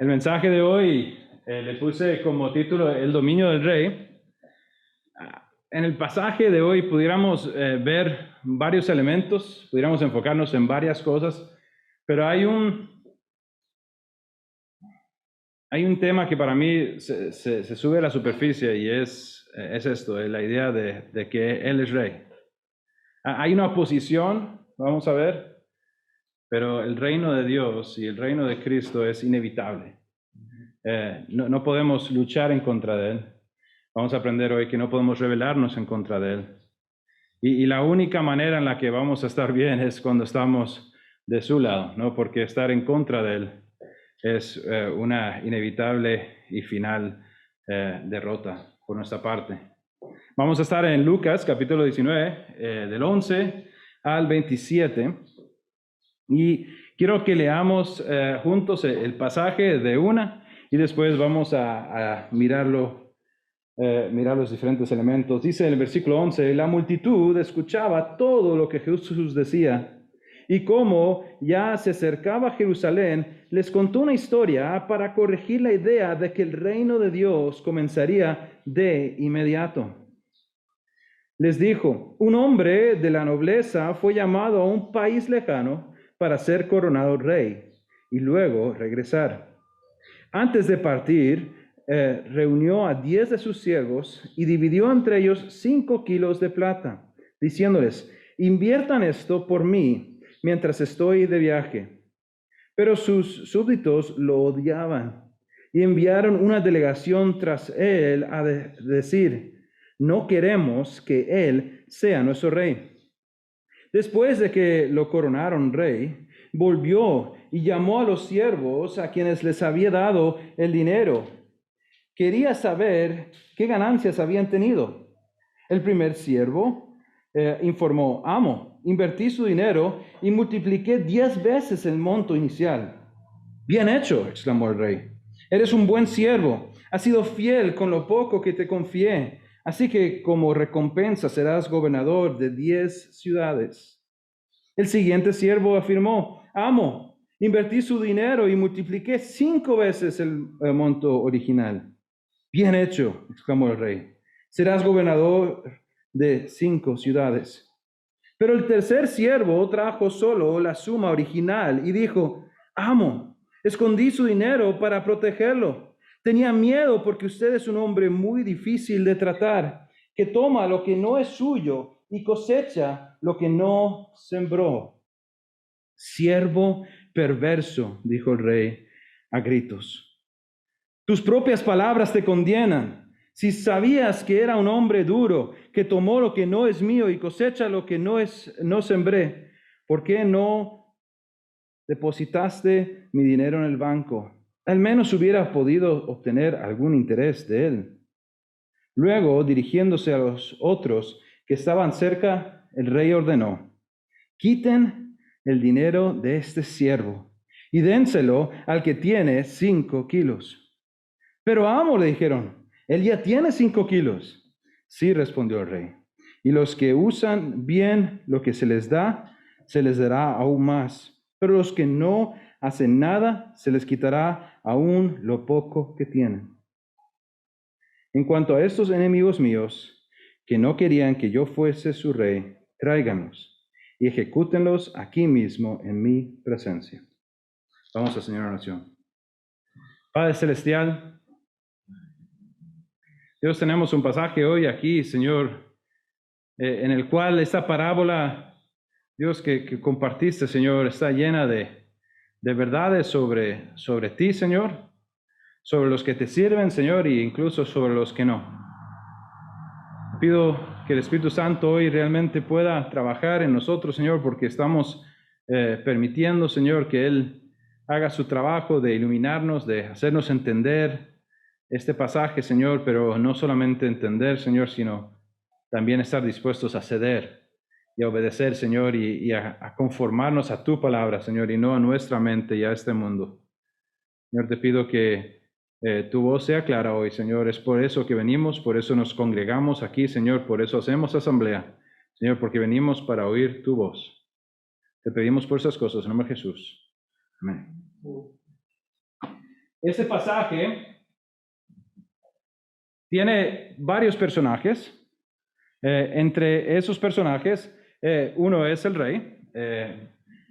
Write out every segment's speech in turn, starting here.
El mensaje de hoy le puse como título El dominio del rey. En el pasaje de hoy pudiéramos ver varios elementos, pudiéramos enfocarnos en varias cosas, pero hay un tema que para mí se sube a la superficie y es esto, es la idea de que Él es rey. Hay una oposición, vamos a ver, pero el reino de Dios y el reino de Cristo es inevitable. No podemos luchar en contra de Él. Vamos a aprender hoy que no podemos rebelarnos en contra de Él. Y la única manera en la que vamos a estar bien es cuando estamos de su lado, ¿no? Porque estar en contra de Él es una inevitable y final derrota por nuestra parte. Vamos a estar en Lucas capítulo 19, del 11 al 27. Y quiero que leamos juntos el pasaje de una y después vamos a mirar los diferentes elementos. Dice en el versículo 11, la multitud escuchaba todo lo que Jesús decía y como ya se acercaba a Jerusalén, les contó una historia para corregir la idea de que el reino de Dios comenzaría de inmediato. Les dijo, un hombre de la nobleza fue llamado a un país lejano para ser coronado rey y luego regresar. Antes de partir, reunió a 10 de sus siervos y dividió entre ellos 5 kilos de plata, diciéndoles, inviertan esto por mí mientras estoy de viaje. Pero sus súbditos lo odiaban y enviaron una delegación tras él a decir, no queremos que él sea nuestro rey. Después de que lo coronaron rey, volvió y llamó a los siervos a quienes les había dado el dinero. Quería saber qué ganancias habían tenido. El primer siervo informó, amo, invertí su dinero y multipliqué 10 veces el monto inicial. Bien hecho, exclamó el rey. Eres un buen siervo, has sido fiel con lo poco que te confié. Así que como recompensa serás gobernador de 10 ciudades. El siguiente siervo afirmó, amo, invertí su dinero y multipliqué 5 veces el monto original. Bien hecho, exclamó el rey, serás gobernador de 5 ciudades. Pero el tercer siervo trajo solo la suma original y dijo, amo, escondí su dinero para protegerlo. Tenía miedo porque usted es un hombre muy difícil de tratar, que toma lo que no es suyo y cosecha lo que no sembró. Siervo perverso, dijo el rey a gritos. Tus propias palabras te condenan. Si sabías que era un hombre duro, que tomó lo que no es mío y cosecha lo que no sembré, ¿por qué no depositaste mi dinero en el banco? Al menos hubiera podido obtener algún interés de él. Luego, dirigiéndose a los otros que estaban cerca, el rey ordenó, quiten el dinero de este siervo y dénselo al que tiene 5 kilos. Pero amo, le dijeron, él ya tiene 5 kilos. Sí, respondió el rey. Y los que usan bien lo que se les dará aún más. Pero los que no hacen nada, se les quitará aún lo poco que tienen. En cuanto a estos enemigos míos, que no querían que yo fuese su rey, tráiganlos y ejecútenlos aquí mismo en mi presencia. Vamos a Señor oración. Padre Celestial, Dios, tenemos un pasaje hoy aquí, Señor, en el cual esta parábola, Dios, que compartiste, Señor, está llena de verdades sobre ti, Señor, sobre los que te sirven, Señor, e incluso sobre los que no. Pido que el Espíritu Santo hoy realmente pueda trabajar en nosotros, Señor, porque estamos permitiendo, Señor, que Él haga su trabajo de iluminarnos, de hacernos entender este pasaje, Señor, pero no solamente entender, Señor, sino también estar dispuestos a ceder y a obedecer, Señor, y a conformarnos a tu palabra, Señor, y no a nuestra mente y a este mundo. Señor, te pido que tu voz sea clara hoy, Señor. Es por eso que venimos, por eso nos congregamos aquí, Señor, por eso hacemos asamblea, Señor, porque venimos para oír tu voz. Te pedimos por esas cosas, en nombre de Jesús. Amén. Ese pasaje tiene varios personajes. Entre esos personajes, uno es el rey,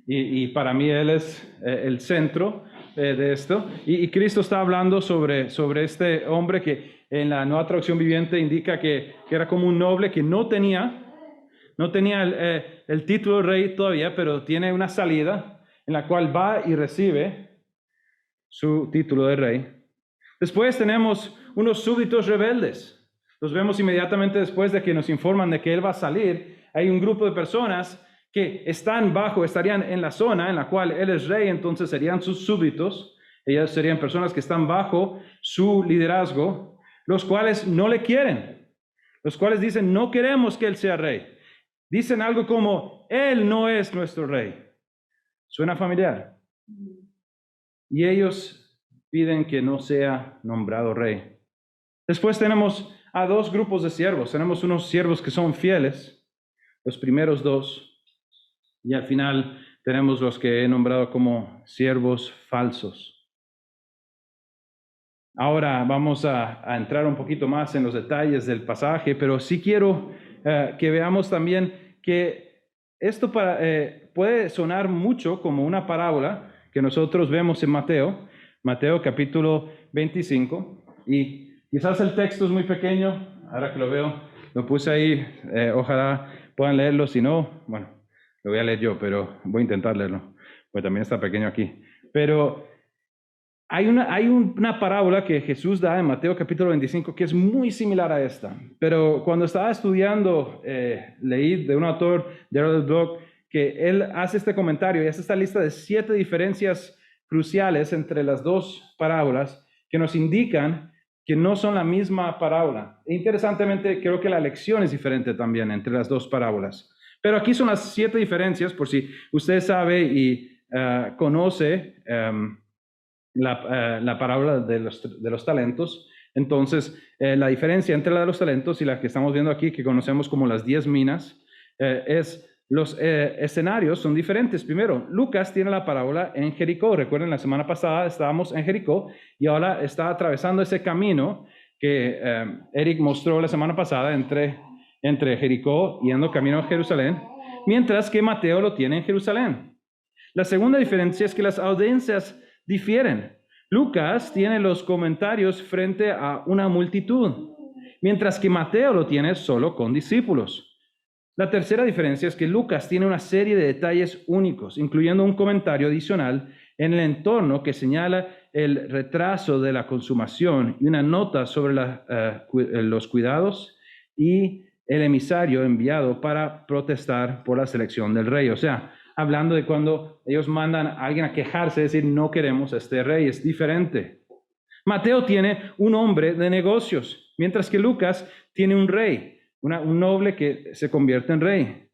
y para mí él es el centro de esto. Y Cristo está hablando sobre este hombre que en la Nueva Traducción Viviente indica que era como un noble que no tenía el título de rey todavía, pero tiene una salida en la cual va y recibe su título de rey. Después tenemos unos súbditos rebeldes. Los vemos inmediatamente después de que nos informan de que él va a salir. Hay un grupo de personas que estarían en la zona en la cual él es rey, entonces serían sus súbditos. Ellas serían personas que están bajo su liderazgo, los cuales no le quieren, los cuales dicen, no queremos que él sea rey. Dicen algo como, él no es nuestro rey. ¿Suena familiar? Y ellos piden que no sea nombrado rey. Después tenemos a dos grupos de siervos. Tenemos unos siervos que son fieles, los primeros dos, y al final tenemos los que he nombrado como siervos falsos. Ahora vamos a entrar un poquito más en los detalles del pasaje, pero sí quiero que veamos también que esto puede sonar mucho como una parábola que nosotros vemos en Mateo capítulo 25, y quizás el texto es muy pequeño, ahora que lo veo, lo puse ahí, ojalá puedan leerlo, si no, bueno, lo voy a leer yo, pero voy a intentar leerlo, pues también está pequeño aquí. Pero hay una parábola que Jesús da en Mateo capítulo 25 que es muy similar a esta, pero cuando estaba estudiando, leí de un autor, Gerald Block, que él hace este comentario y hace esta lista de 7 diferencias cruciales entre las dos parábolas que nos indican que no son la misma parábola. E interesantemente, creo que la lección es diferente también entre las dos parábolas. Pero aquí son las 7 diferencias, por si usted sabe y conoce la parábola de los talentos. Entonces, la diferencia entre la de los talentos y la que estamos viendo aquí, que conocemos como las 10 minas, es los escenarios son diferentes. Primero, Lucas tiene la parábola en Jericó. Recuerden, la semana pasada estábamos en Jericó y ahora está atravesando ese camino que Eric mostró la semana pasada entre Jericó yendo camino a Jerusalén, mientras que Mateo lo tiene en Jerusalén. La segunda diferencia es que las audiencias difieren. Lucas tiene los comentarios frente a una multitud, mientras que Mateo lo tiene solo con discípulos. La tercera diferencia es que Lucas tiene una serie de detalles únicos, incluyendo un comentario adicional en el entorno que señala el retraso de la consumación y una nota sobre los cuidados y el emisario enviado para protestar por la selección del rey. O sea, hablando de cuando ellos mandan a alguien a quejarse, decir, no queremos a este rey, es diferente. Mateo tiene un hombre de negocios, mientras que Lucas tiene un rey, un noble que se convierte en rey.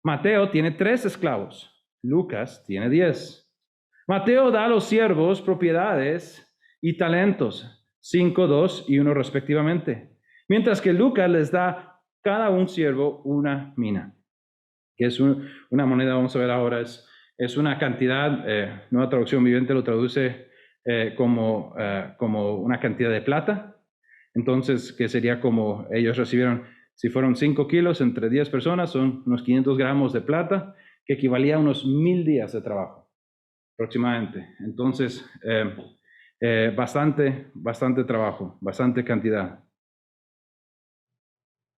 Mateo tiene 3 esclavos, Lucas tiene 10. Mateo da a los siervos propiedades y talentos, 5, 2 y 1 respectivamente, mientras que Lucas les da cada un siervo una mina, que es una moneda, vamos a ver ahora, es una cantidad, Nueva Traducción Viviente lo traduce como una cantidad de plata. Entonces, que sería como ellos recibieron, si fueron 5 kilos entre 10 personas, son unos 500 gramos de plata, que equivalía a unos 1000 días de trabajo, aproximadamente. Entonces, bastante trabajo, bastante cantidad.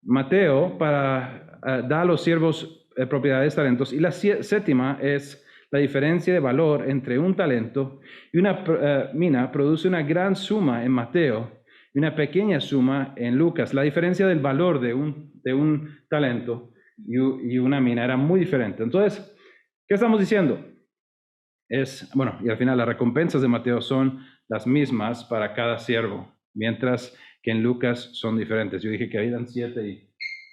Mateo da a los siervos propiedades, talentos, y la séptima es la diferencia de valor entre un talento y una mina produce una gran suma en Mateo y una pequeña suma en Lucas. La diferencia del valor de un talento y una mina era muy diferente. Entonces, ¿qué estamos diciendo? Y al final las recompensas de Mateo son las mismas para cada siervo, mientras que en Lucas son diferentes. Yo dije que habían 7 y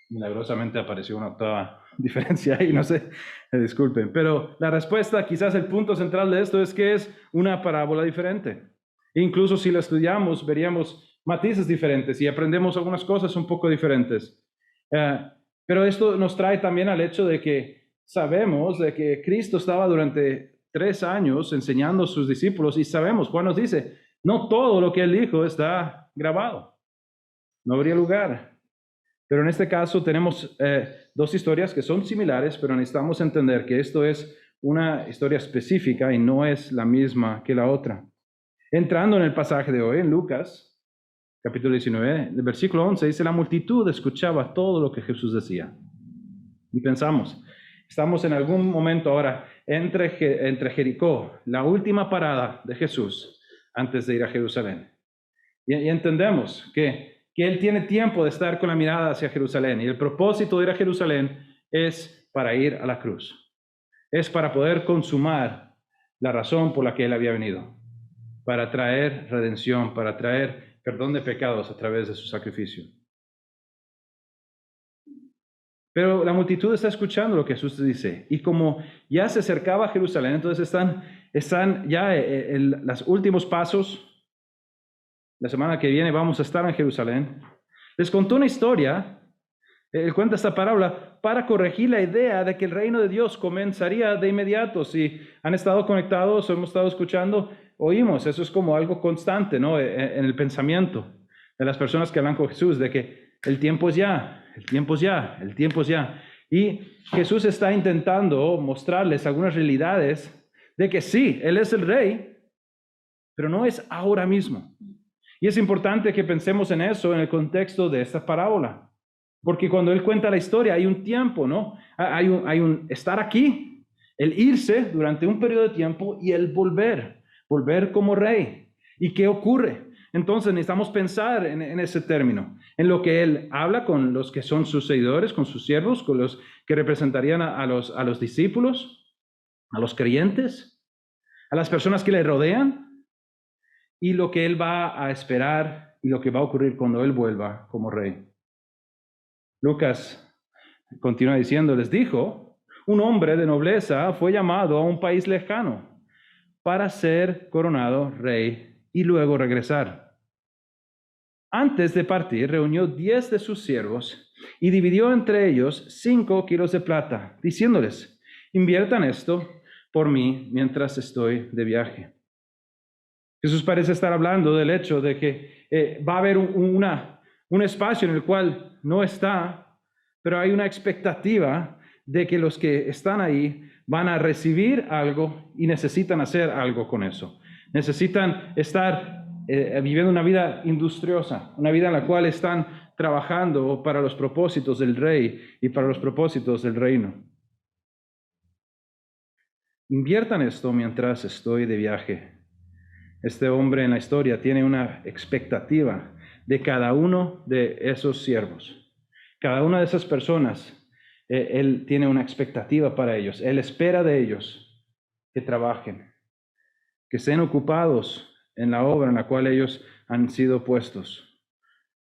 milagrosamente apareció una toda diferencia ahí, no sé, disculpen. Pero la respuesta, quizás el punto central de esto es que es una parábola diferente. Incluso si la estudiamos, veríamos matices diferentes y aprendemos algunas cosas un poco diferentes. Pero esto nos trae también al hecho de que sabemos de que Cristo estaba durante 3 años enseñando a sus discípulos y sabemos, Juan nos dice, no todo lo que él dijo está grabado. No habría lugar. Pero en este caso tenemos 2 historias que son similares, pero necesitamos entender que esto es una historia específica y no es la misma que la otra. Entrando en el pasaje de hoy, en Lucas, capítulo 19, el versículo 11, dice, la multitud escuchaba todo lo que Jesús decía. Y pensamos, estamos en algún momento ahora entre Jericó, la última parada de Jesús antes de ir a Jerusalén. Y entendemos que Él tiene tiempo de estar con la mirada hacia Jerusalén. Y el propósito de ir a Jerusalén es para ir a la cruz. Es para poder consumar la razón por la que Él había venido. Para traer redención, para traer perdón de pecados a través de su sacrificio. Pero la multitud está escuchando lo que Jesús dice. Y como ya se acercaba a Jerusalén, entonces están ya en los últimos pasos. La semana que viene vamos a estar en Jerusalén. Les contó una historia. Él cuenta esta parábola para corregir la idea de que el reino de Dios comenzaría de inmediato. Si han estado conectados o hemos estado escuchando, oímos. Eso es como algo constante, ¿no? En el pensamiento de las personas que hablan con Jesús, de que el tiempo es ya, el tiempo es ya, el tiempo es ya. Y Jesús está intentando mostrarles algunas realidades de que sí, Él es el rey, pero no es ahora mismo. Y es importante que pensemos en eso en el contexto de esta parábola. Porque cuando Él cuenta la historia hay un tiempo, ¿no? Hay un estar aquí, el irse durante un periodo de tiempo y el volver como rey. ¿Y qué ocurre? Entonces necesitamos pensar en ese término, en lo que Él habla con los que son sus seguidores, con sus siervos, con los que representarían a los discípulos, a los creyentes, a las personas que le rodean. Y lo que Él va a esperar y lo que va a ocurrir cuando Él vuelva como rey. Lucas continúa diciendo, les dijo, un hombre de nobleza fue llamado a un país lejano para ser coronado rey y luego regresar. Antes de partir, reunió 10 de sus siervos y dividió entre ellos 5 kilos de plata, diciéndoles, inviertan esto por mí mientras estoy de viaje. Jesús parece estar hablando del hecho de que va a haber un espacio en el cual no está, pero hay una expectativa de que los que están ahí van a recibir algo y necesitan hacer algo con eso. Necesitan estar viviendo una vida industriosa, una vida en la cual están trabajando para los propósitos del rey y para los propósitos del reino. Inviertan esto mientras estoy de viaje. Este hombre en la historia tiene una expectativa de cada uno de esos siervos. Cada una de esas personas, él tiene una expectativa para ellos. Él espera de ellos que trabajen, que estén ocupados en la obra en la cual ellos han sido puestos.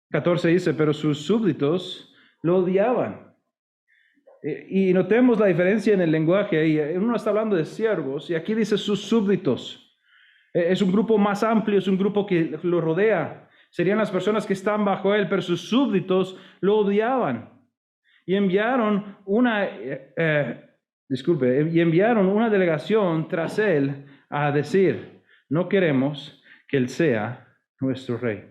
14 dice, pero sus súbditos lo odiaban. Y notemos la diferencia en el lenguaje. Uno está hablando de siervos y aquí dice sus súbditos. Es un grupo más amplio, es un grupo que lo rodea. Serían las personas que están bajo él, pero sus súbditos lo odiaban. Y enviaron una delegación tras él a decir, no queremos que él sea nuestro rey.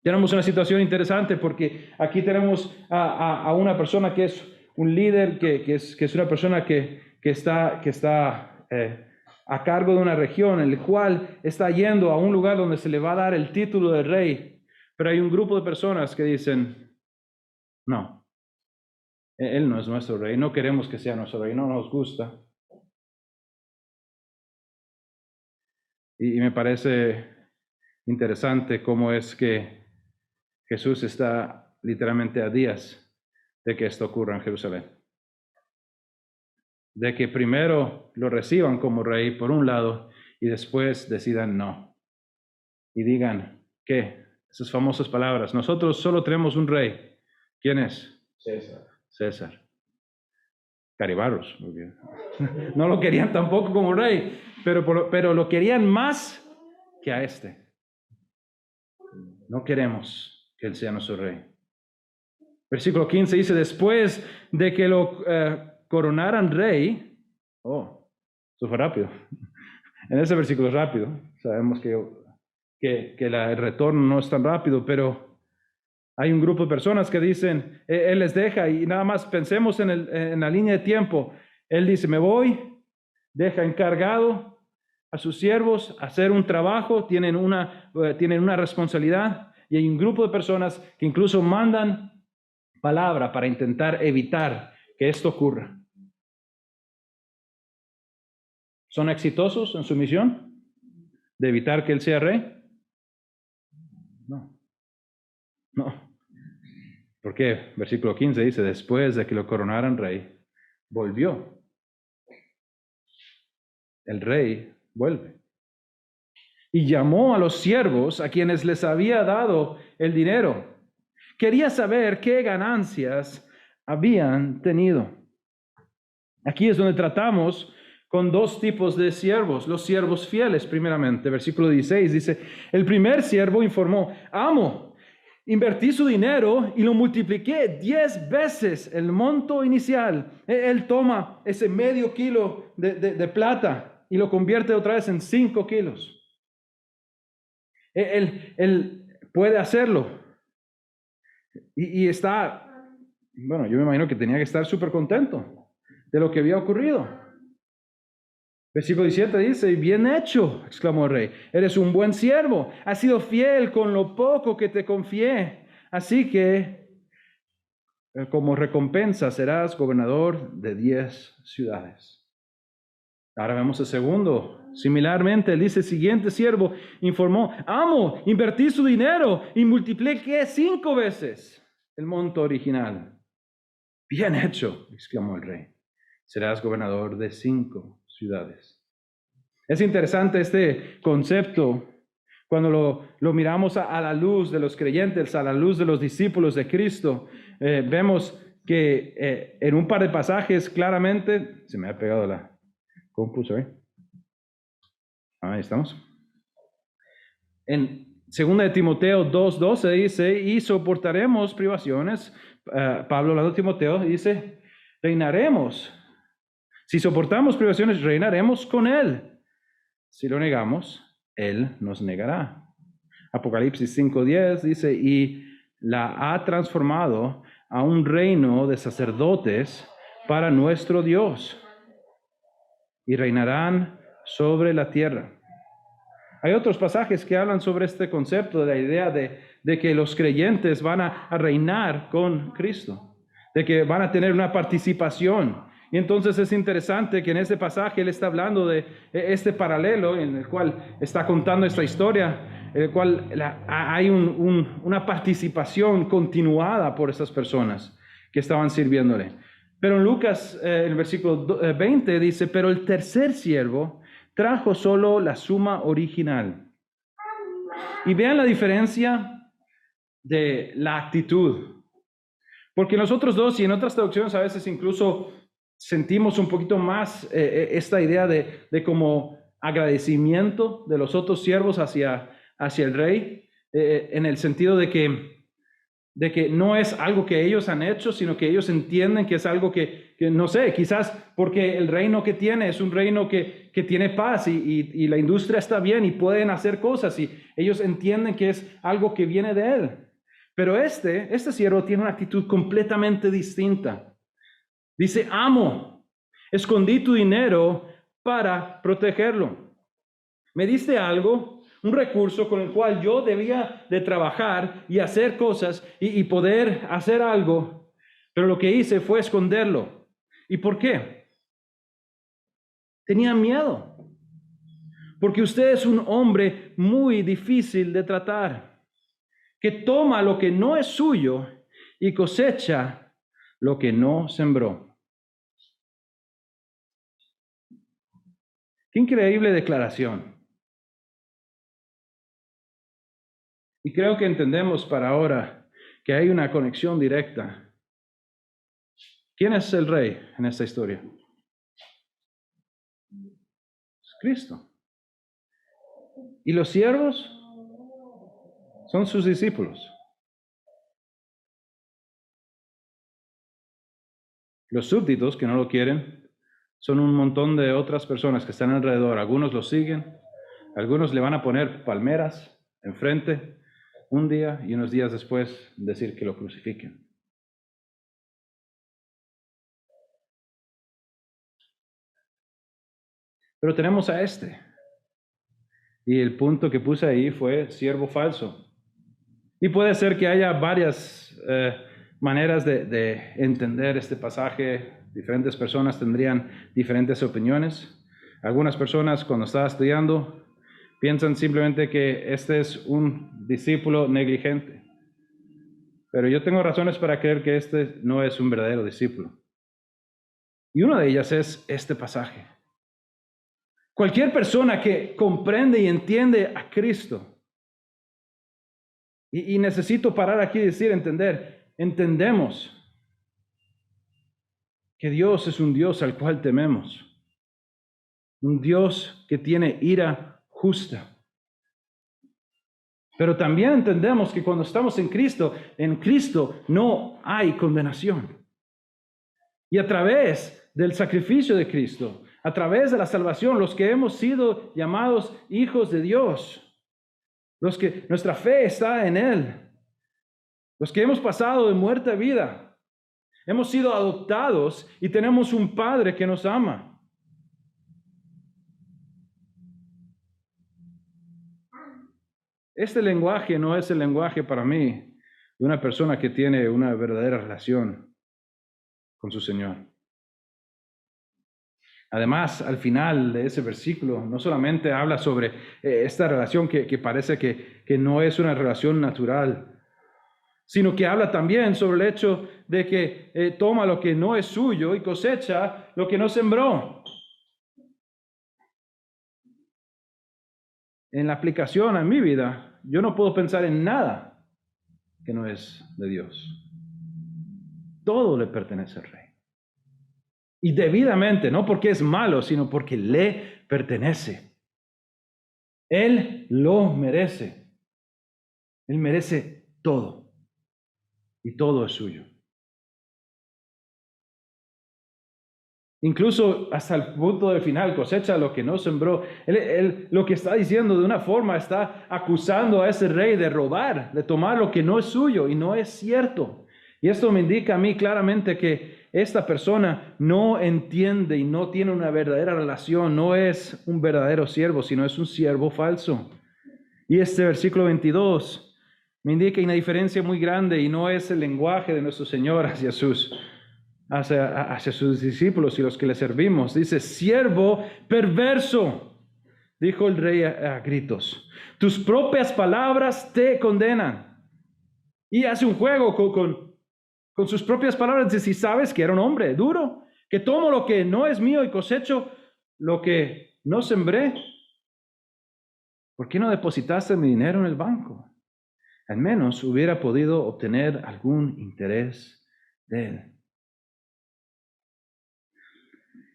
Tenemos una situación interesante porque aquí tenemos a una persona que es un líder, que es una persona que está a cargo de una región, en el cual está yendo a un lugar donde se le va a dar el título de rey. Pero hay un grupo de personas que dicen, no, él no es nuestro rey, no queremos que sea nuestro rey, no nos gusta. Y me parece interesante cómo es que Jesús está literalmente a días de que esto ocurra en Jerusalén. De que primero lo reciban como rey por un lado y después decidan no. Y digan, ¿qué? Esas famosas palabras, nosotros solo tenemos un rey. ¿Quién es? César. Caribarros. No lo querían tampoco como rey, pero lo querían más que a este. No queremos que él sea nuestro rey. Versículo 15 dice, después de que lo coronaran rey, Eso fue rápido. En ese versículo es rápido. Sabemos que el retorno no es tan rápido, pero hay un grupo de personas que dicen, Él les deja y nada más pensemos en la línea de tiempo. Él dice, me voy, deja encargado a sus siervos hacer un trabajo, tienen una responsabilidad y hay un grupo de personas que incluso mandan palabra para intentar evitar que esto ocurra. ¿Son exitosos en su misión de evitar que Él sea rey? No, no. Porque versículo 15 dice, después de que lo coronaran rey, volvió. El rey vuelve. Y llamó a los siervos a quienes les había dado el dinero. Quería saber qué ganancias habían tenido. Aquí es donde tratamos con dos tipos de siervos. Los siervos fieles, primeramente. Versículo 16 dice, el primer siervo informó, amo, invertí su dinero y lo multipliqué 10 veces el monto inicial. Él toma ese medio kilo de plata y lo convierte otra vez en 5 kilos. Él puede hacerlo. Y está, bueno, yo me imagino que tenía que estar súper contento de lo que había ocurrido. Versículo 17 dice, bien hecho, exclamó el rey, eres un buen siervo, has sido fiel con lo poco que te confié, así que como recompensa serás gobernador de 10 ciudades. Ahora vemos el segundo. Similarmente, él dice, siguiente siervo informó, amo, invertí su dinero y multipliqué 5 veces el monto original. Bien hecho, exclamó el rey, serás gobernador de 5 ciudades. Es interesante este concepto cuando lo miramos a la luz de los creyentes, a la luz de los discípulos de Cristo. Vemos que en un par de pasajes claramente, se me ha pegado la compu, sorry. Ahí estamos. En 2 de Timoteo 2:12 dice, y soportaremos privaciones. Pablo hablando de Timoteo dice, reinaremos. Si soportamos privaciones, reinaremos con él. Si lo negamos, él nos negará. Apocalipsis 5:10 dice, y la ha transformado a un reino de sacerdotes para nuestro Dios, y reinarán sobre la tierra. Hay otros pasajes que hablan sobre este concepto, de la idea de que los creyentes van a reinar con Cristo, de que van a tener una participación. Y entonces es interesante que en este pasaje él está hablando de este paralelo en el cual está contando esta historia, en el cual hay una participación continuada por esas personas que estaban sirviéndole. Pero en Lucas, el versículo 20 dice, pero el tercer siervo trajo solo la suma original. Y vean la diferencia de la actitud. Porque en los otros dos y en otras traducciones a veces incluso sentimos un poquito más esta idea de como agradecimiento de los otros siervos hacia el rey, en el sentido de que no es algo que ellos han hecho, sino que ellos entienden que es algo que no sé, quizás porque el reino que tiene es un reino que tiene paz y la industria está bien y pueden hacer cosas y ellos entienden que es algo que viene de él. Pero este siervo tiene una actitud completamente distinta. Dice, amo, escondí tu dinero para protegerlo. Me diste algo, un recurso con el cual yo debía de trabajar y hacer cosas y poder hacer algo, pero lo que hice fue esconderlo. ¿Y por qué? Tenía miedo, porque usted es un hombre muy difícil de tratar, que toma lo que no es suyo y cosecha lo que no sembró. Qué increíble declaración. Y creo que entendemos para ahora que hay una conexión directa. ¿Quién es el rey en esta historia? Es Cristo. ¿Y los siervos? Son sus discípulos. Los súbditos que no lo quieren son un montón de otras personas que están alrededor. Algunos lo siguen, algunos le van a poner palmeras enfrente un día y unos días después decir que lo crucifiquen. Pero tenemos a este. Y el punto que puse ahí fue siervo falso. Y puede ser que haya varias maneras de entender este pasaje. Diferentes personas tendrían diferentes opiniones. Algunas personas cuando estaba estudiando piensan simplemente que este es un discípulo negligente. Pero yo tengo razones para creer que este no es un verdadero discípulo. Y una de ellas es este pasaje. Cualquier persona que comprende y entiende a Cristo, y necesito parar aquí y decir, entendemos que Dios es un Dios al cual tememos, un Dios que tiene ira justa. Pero también entendemos que cuando estamos en Cristo no hay condenación. Y a través del sacrificio de Cristo, a través de la salvación, los que hemos sido llamados hijos de Dios, los que nuestra fe está en Él, los que hemos pasado de muerte a vida, hemos sido adoptados y tenemos un Padre que nos ama. Este lenguaje no es el lenguaje para mí de una persona que tiene una verdadera relación con su Señor. Además, al final de ese versículo, no solamente habla sobre esta relación que parece que no es una relación natural, sino que habla también sobre el hecho de que toma lo que no es suyo y cosecha lo que no sembró. En la aplicación a mi vida, yo no puedo pensar en nada que no es de Dios. Todo le pertenece al Rey. Y debidamente, no porque es malo, sino porque le pertenece. Él lo merece. Él merece todo. Y todo es suyo. Incluso hasta el punto del final, cosecha lo que no sembró. Él lo que está diciendo de una forma, está acusando a ese rey de robar, de tomar lo que no es suyo, y no es cierto. Y esto me indica a mí claramente que esta persona no entiende y no tiene una verdadera relación, no es un verdadero siervo, sino es un siervo falso. Y este versículo 22 me indica una diferencia muy grande, y no es el lenguaje de nuestro Señor hacia sus discípulos y los que le servimos. Dice, siervo perverso, dijo el rey a gritos, tus propias palabras te condenan. Y hace un juego con sus propias palabras. Dice, si sabes que era un hombre duro, que tomo lo que no es mío y cosecho lo que no sembré, ¿por qué no depositaste mi dinero en el banco? Al menos hubiera podido obtener algún interés de él.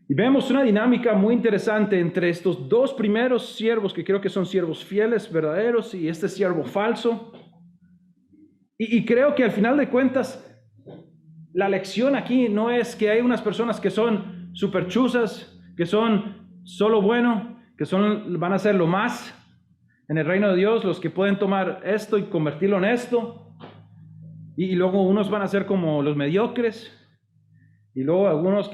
Y vemos una dinámica muy interesante entre estos dos primeros siervos, que creo que son siervos fieles, verdaderos, y este siervo falso. Y creo que al final de cuentas, la lección aquí no es que hay unas personas que son súper chuzas, que son solo bueno, que van a ser lo más en el reino de Dios, los que pueden tomar esto y convertirlo en esto. Y luego unos van a ser como los mediocres, y luego algunos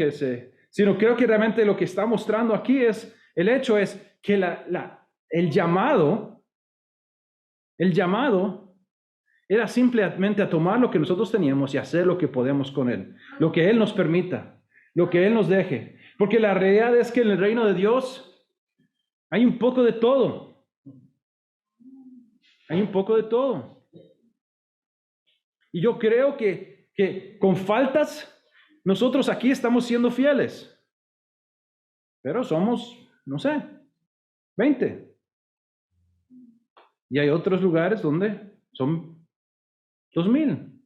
sino creo que realmente lo que está mostrando aquí es, el hecho es que el llamado era simplemente a tomar lo que nosotros teníamos y hacer lo que podemos con él, lo que él nos permita, lo que él nos deje. Porque la realidad es que en el reino de Dios hay un poco de todo. Hay un poco de todo. Y yo creo que con faltas, nosotros aquí estamos siendo fieles, pero somos, no sé, 20. Y hay otros lugares donde son 2000,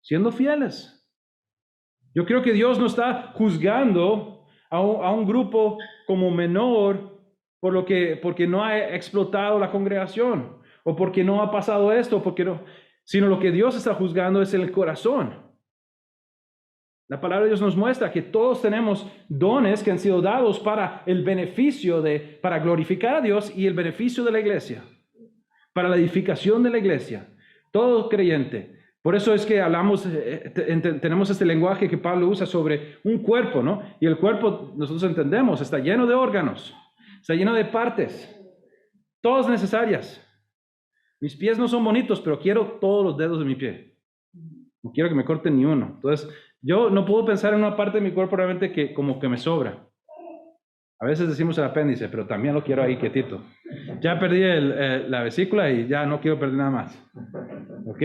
siendo fieles. Yo creo que Dios no está juzgando a un grupo como menor porque no ha explotado la congregación, o porque no ha pasado esto, sino lo que Dios está juzgando es el corazón. La palabra de Dios nos muestra que todos tenemos dones que han sido dados para el beneficio para glorificar a Dios y el beneficio de la iglesia, para la edificación de la iglesia. Todo creyente. Por eso es que hablamos, tenemos este lenguaje que Pablo usa sobre un cuerpo, ¿no? Y el cuerpo, nosotros entendemos, está lleno de órganos, está lleno de partes, todas necesarias. Mis pies no son bonitos, pero quiero todos los dedos de mi pie. No quiero que me corten ni uno. Entonces, yo no puedo pensar en una parte de mi cuerpo realmente que como que me sobra. A veces decimos el apéndice, pero también lo quiero ahí quietito. Ya perdí la vesícula y ya no quiero perder nada más. ¿Ok?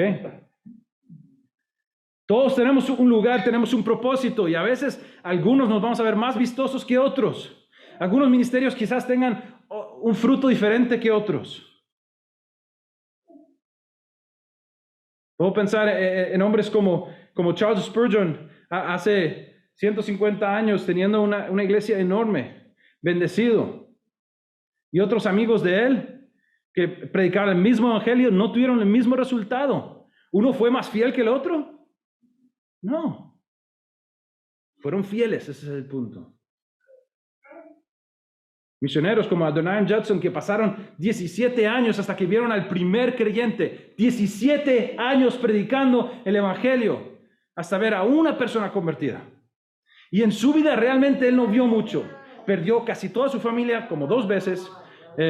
Todos tenemos un lugar, tenemos un propósito y a veces algunos nos vamos a ver más vistosos que otros. Algunos ministerios quizás tengan un fruto diferente que otros. Puedo pensar en hombres como Charles Spurgeon, hace 150 años teniendo una iglesia enorme, bendecido. Y otros amigos de él que predicaron el mismo evangelio no tuvieron el mismo resultado. ¿Uno fue más fiel que el otro? No. Fueron fieles, ese es el punto. Misioneros como Adoniram Judson que pasaron 17 años hasta que vieron al primer creyente, 17 años predicando el evangelio hasta ver a una persona convertida. Y en su vida realmente él no vio mucho. Perdió casi toda su familia como 2 veces,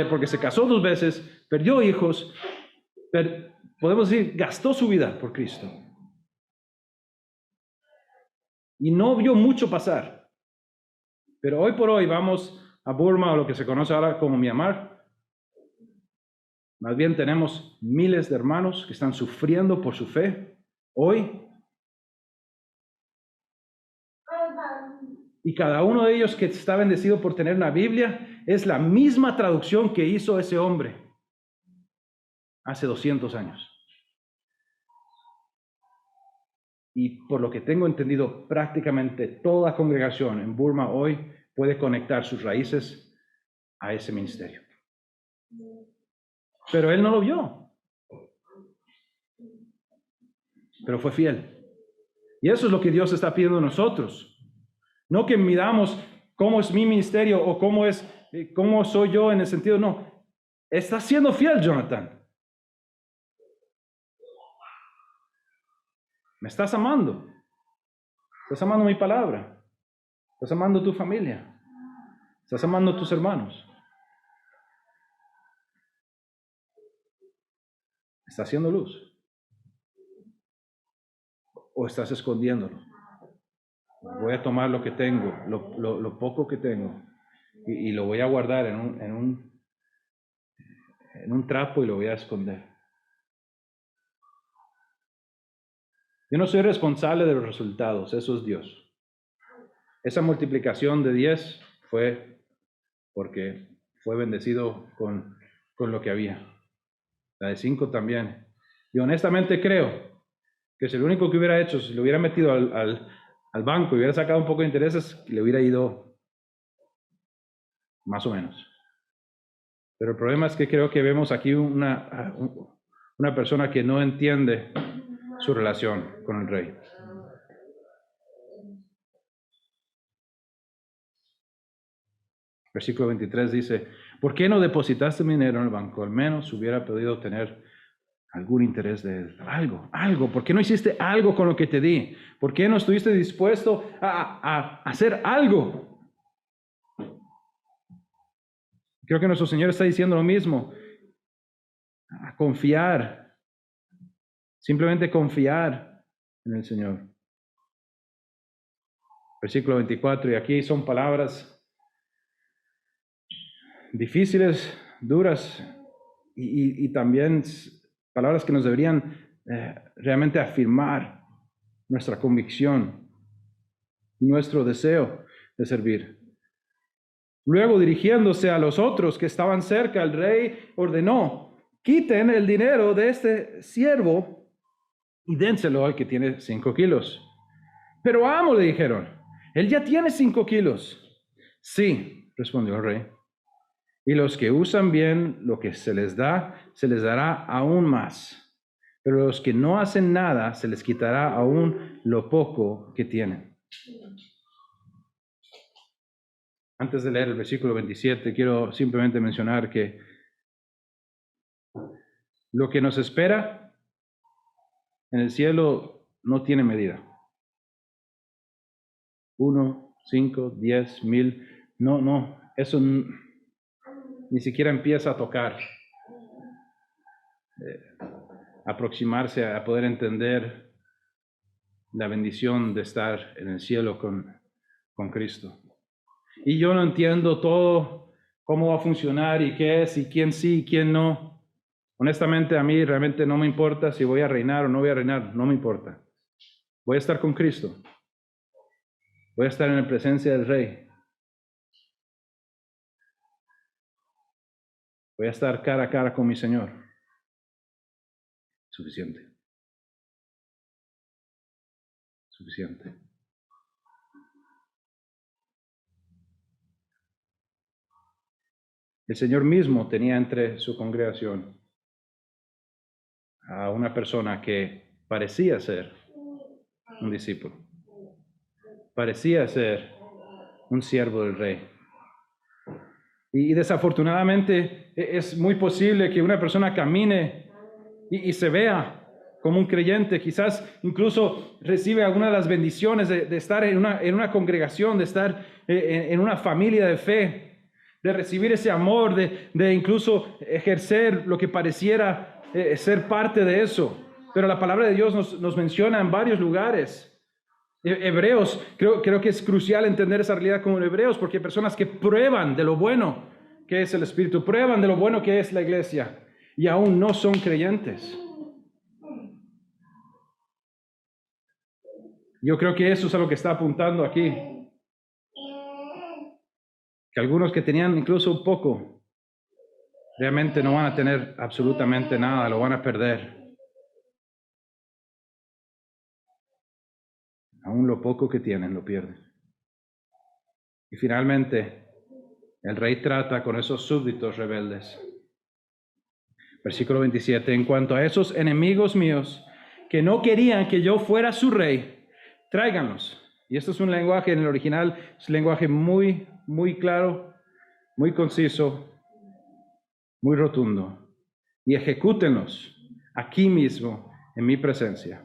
porque se casó 2 veces, perdió hijos, podemos decir, gastó su vida por Cristo. Y no vio mucho pasar. Pero hoy por hoy vamos a Burma, o lo que se conoce ahora como Myanmar. Más bien tenemos miles de hermanos que están sufriendo por su fe hoy. Y cada uno de ellos que está bendecido por tener una Biblia es la misma traducción que hizo ese hombre hace 200 años. Y por lo que tengo entendido, prácticamente toda congregación en Burma hoy puede conectar sus raíces a ese ministerio. Pero él no lo vio. Pero fue fiel. Y eso es lo que Dios está pidiendo a nosotros. No que midamos cómo es mi ministerio o cómo soy yo en el sentido, no. Estás siendo fiel, Jonathan. Me estás amando. Estás amando mi palabra. Estás amando tu familia. Estás amando a tus hermanos. ¿Estás haciendo luz? ¿O estás escondiéndolo? Voy a tomar lo que tengo, lo poco que tengo, y lo voy a guardar en un trapo y lo voy a esconder. Yo no soy responsable de los resultados, eso es Dios. Esa multiplicación de 10 fue porque fue bendecido con lo que había. La de 5 también. Y honestamente creo que si el único que hubiera hecho, si lo hubiera metido al banco y hubiera sacado un poco de intereses, le hubiera ido más o menos. Pero el problema es que creo que vemos aquí una persona que no entiende su relación con el rey. Versículo 23 dice, ¿por qué no depositaste mi dinero en el banco? Al menos hubiera podido tener algún interés de él. Algo. ¿Por qué no hiciste algo con lo que te di? ¿Por qué no estuviste dispuesto a hacer algo? Creo que nuestro Señor está diciendo lo mismo. A confiar. Simplemente confiar en el Señor. Versículo 24, y aquí son palabras difíciles, duras, y también palabras que nos deberían realmente afirmar nuestra convicción, nuestro deseo de servir. Luego, dirigiéndose a los otros que estaban cerca, el rey ordenó, quiten el dinero de este siervo y dénselo al que tiene 5 kilos. Pero amo, le dijeron, él ya tiene 5 kilos. Sí, respondió el rey. Y los que usan bien lo que se les dará aún más. Pero los que no hacen nada, se les quitará aún lo poco que tienen. Antes de leer el versículo 27, quiero simplemente mencionar que lo que nos espera en el cielo no tiene medida. 1, 5, 10, 1000, no, eso ni siquiera empieza a tocar, aproximarse a poder entender la bendición de estar en el cielo con Cristo. Y yo no entiendo todo, cómo va a funcionar y qué es, y quién sí y quién no. Honestamente, a mí realmente no me importa si voy a reinar o no voy a reinar, no me importa. Voy a estar con Cristo. Voy a estar en la presencia del Rey. Voy a estar cara a cara con mi Señor. Suficiente. Suficiente. El Señor mismo tenía entre su congregación a una persona que parecía ser un discípulo. Parecía ser un siervo del Rey. Y desafortunadamente es muy posible que una persona camine y se vea como un creyente, quizás incluso recibe alguna de las bendiciones de estar en una congregación, de estar en una familia de fe, de recibir ese amor, de incluso ejercer lo que pareciera ser parte de eso. Pero la palabra de Dios nos menciona en varios lugares. Hebreos, creo que es crucial entender esa realidad como hebreos, porque hay personas que prueban de lo bueno que es el Espíritu, prueban de lo bueno que es la iglesia, y aún no son creyentes. Yo creo que eso es a lo que está apuntando aquí. Que algunos que tenían incluso un poco, realmente no van a tener absolutamente nada, lo van a perder. Aún lo poco que tienen lo pierden. Y finalmente, el rey trata con esos súbditos rebeldes. Versículo 27, en cuanto a esos enemigos míos que no querían que yo fuera su rey, tráiganlos. Y esto es un lenguaje, en el original, es un lenguaje muy, muy claro, muy conciso, muy rotundo. Y ejecútenlos aquí mismo, en mi presencia.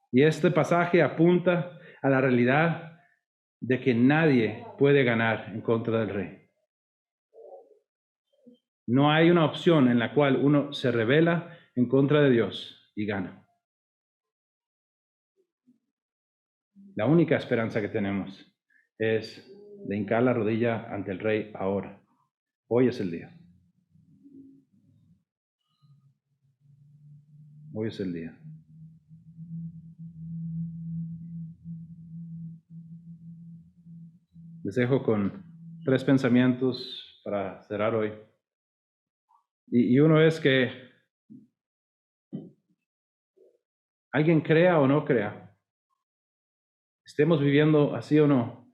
Y este pasaje apunta a la realidad de que nadie puede ganar en contra del rey. No hay una opción en la cual uno se rebela en contra de Dios y gana. La única esperanza que tenemos es de hincar la rodilla ante el rey ahora. Hoy es el día. Hoy es el día. Les dejo con 3 pensamientos para cerrar hoy. Y uno es que alguien crea o no crea, estemos viviendo así o no,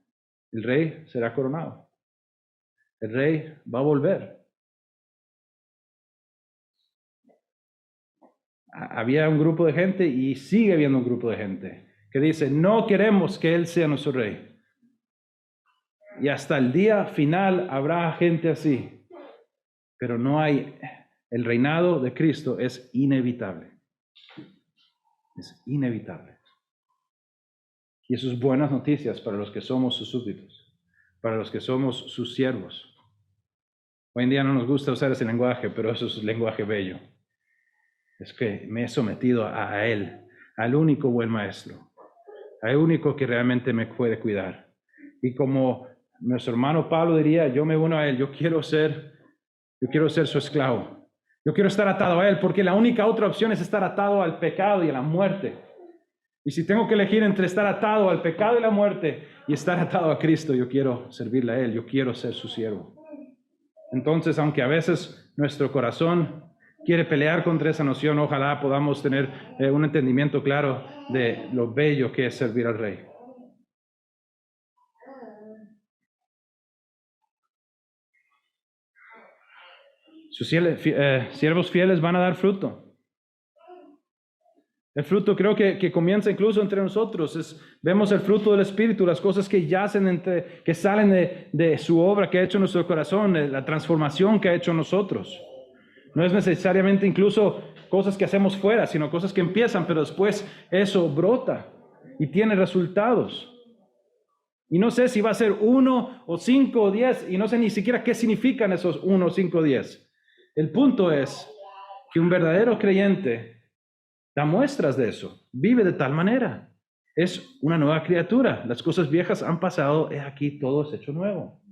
el rey será coronado. El rey va a volver. Había un grupo de gente y sigue habiendo un grupo de gente que dice, no queremos que él sea nuestro rey. Y hasta el día final habrá gente así. Pero no hay, el reinado de Cristo es inevitable. Es inevitable. Y eso es buenas noticias para los que somos sus súbditos, para los que somos sus siervos. Hoy en día no nos gusta usar ese lenguaje, pero eso es un lenguaje bello. Es que me he sometido a Él, al único buen maestro, al único que realmente me puede cuidar. Y como nuestro hermano Pablo diría, yo me uno a Él, yo quiero ser su esclavo. Yo quiero estar atado a Él, porque la única otra opción es estar atado al pecado y a la muerte. Y si tengo que elegir entre estar atado al pecado y la muerte y estar atado a Cristo, yo quiero servirle a Él, yo quiero ser su siervo. Entonces, aunque a veces nuestro corazón quiere pelear contra esa noción, ojalá podamos tener un entendimiento claro de lo bello que es servir al Rey. Sus siervos fieles van a dar fruto. El fruto creo que comienza incluso entre nosotros. Vemos el fruto del Espíritu, las cosas que yacen que salen de su obra que ha hecho en nuestro corazón, la transformación que ha hecho en nosotros. No es necesariamente incluso cosas que hacemos fuera, sino cosas que empiezan, pero después eso brota y tiene resultados. Y no sé si va a ser 1 o 5 o 10, y no sé ni siquiera qué significan esos 1, 5 o 10. El punto es que un verdadero creyente da muestras de eso, vive de tal manera. Es una nueva criatura. Las cosas viejas han pasado, he aquí todo es hecho nuevo.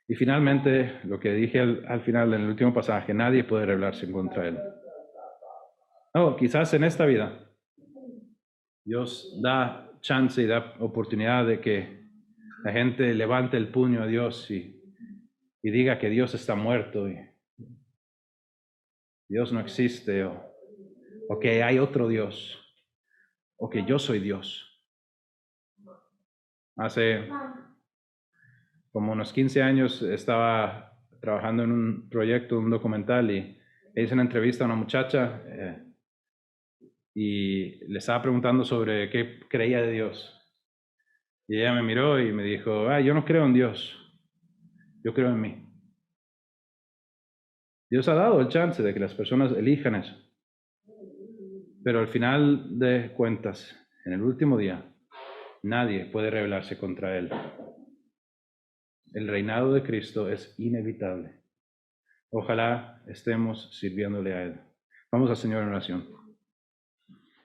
Y finalmente, lo que dije al final, en el último pasaje, nadie puede rebelarse en contra de él. No, quizás en esta vida, Dios da chance y da oportunidad de que la gente levante el puño a Dios y diga que Dios está muerto y Dios no existe, o que hay otro Dios, o que yo soy Dios. Hace como unos 15 años estaba trabajando en un proyecto, un documental, y hice una entrevista a una muchacha y le estaba preguntando sobre qué creía de Dios. Y ella me miró y me dijo, yo no creo en Dios, yo creo en mí. Dios ha dado el chance de que las personas elijan eso. Pero al final de cuentas, en el último día, nadie puede rebelarse contra Él. El reinado de Cristo es inevitable. Ojalá estemos sirviéndole a Él. Vamos al Señor en oración.